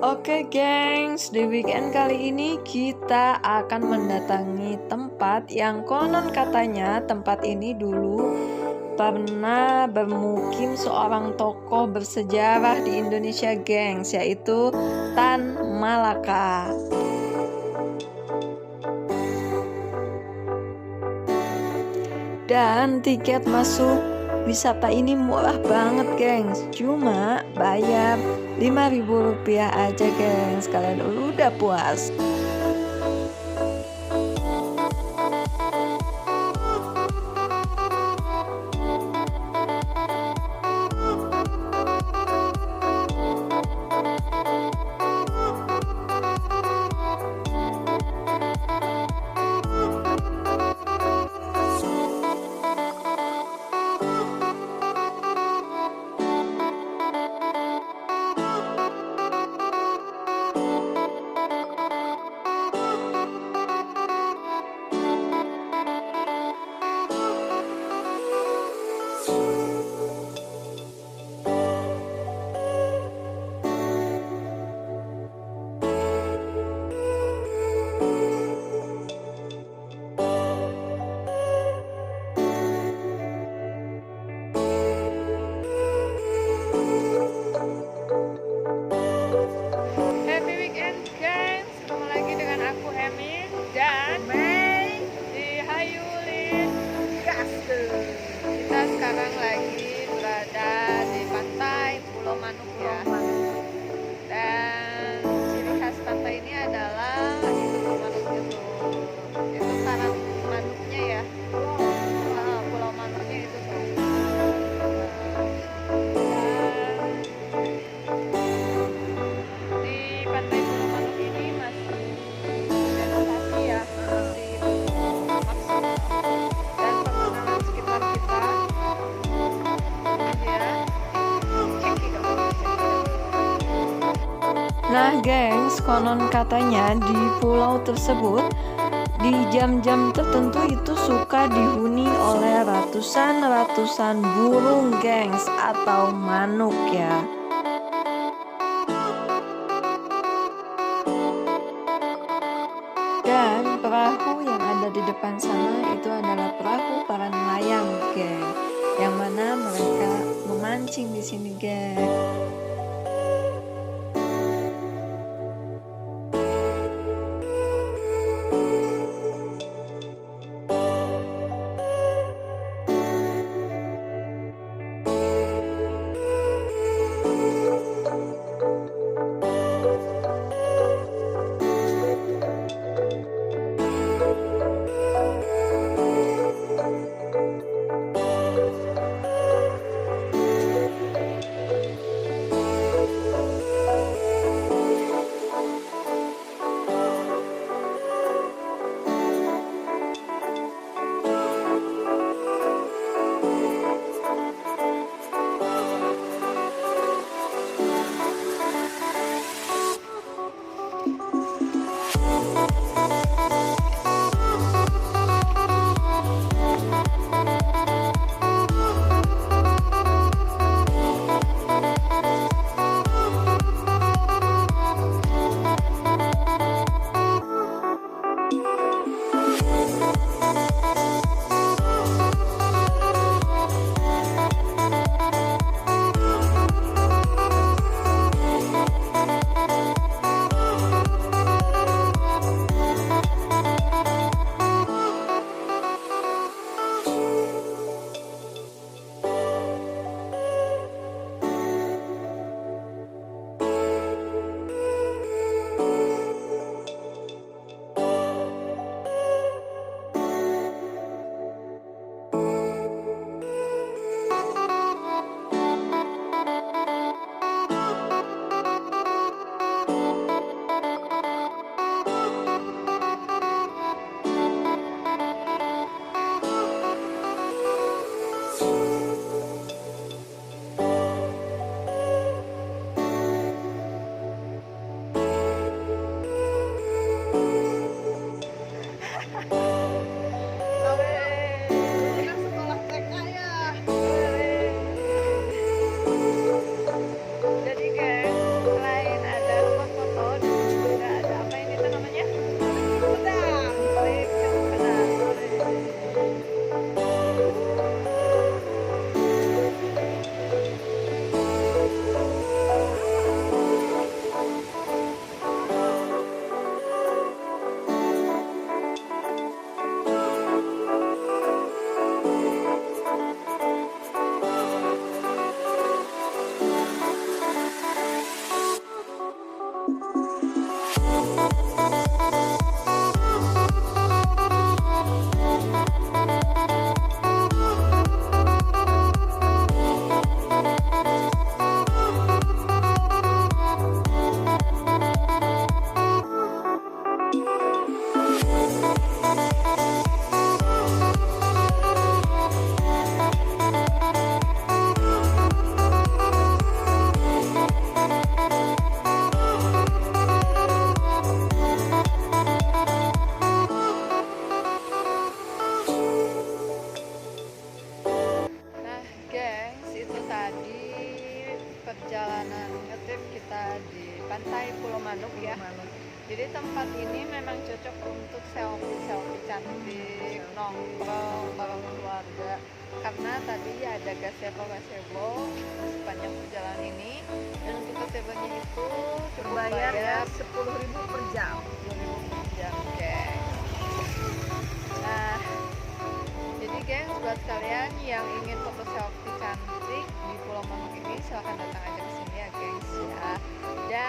Oke gengs, di weekend kali ini kita akan mendatangi tempat yang konon katanya tempat ini dulu pernah bermukim seorang tokoh bersejarah di Indonesia gengs, yaitu Tan Malaka. Dan tiket masuk wisata ini murah banget gengs, cuma bayar Rp5.000 aja gengs, kalian udah puas. Dan di Hayu Ulin Gasskeun. Kita sekarang lagi berada di Pantai Pulau Manuk ya. Dan ciri khas pantai ini adalah itu manuk itu karang manuknya ya. Pulau Manuknya itu tuh. Dan di Pantai Pulau Manuk ini masih renovasi ya, masih maksimal. Dan pengenalan sekitar kita ya, cekidot. Nah gengs, konon katanya di pulau tersebut di jam-jam tertentu itu suka dihuni oleh ratusan burung gengs atau manuk ya. Dan perahu yang ada di depan sana itu adalah perahu para nelayan geng, yang mana mereka memancing di sini geng. Perjalanan ngetrip kita di Pantai Pulau Manuk ya. Jadi tempat ini memang cocok untuk selfie cantik, nongkrong bareng keluarga. Karena tadi ada gazebo sepanjang perjalanan ini, dan untuk gazebonya itu cukup bayar ya 10.000 per jam. 10.000 per jam, gengs. Nah, jadi gengs, buat kalian yang ingin foto selfie cantik di Pulau Manuk ini, silahkan datang aja ke sini ya gengs ya. Dan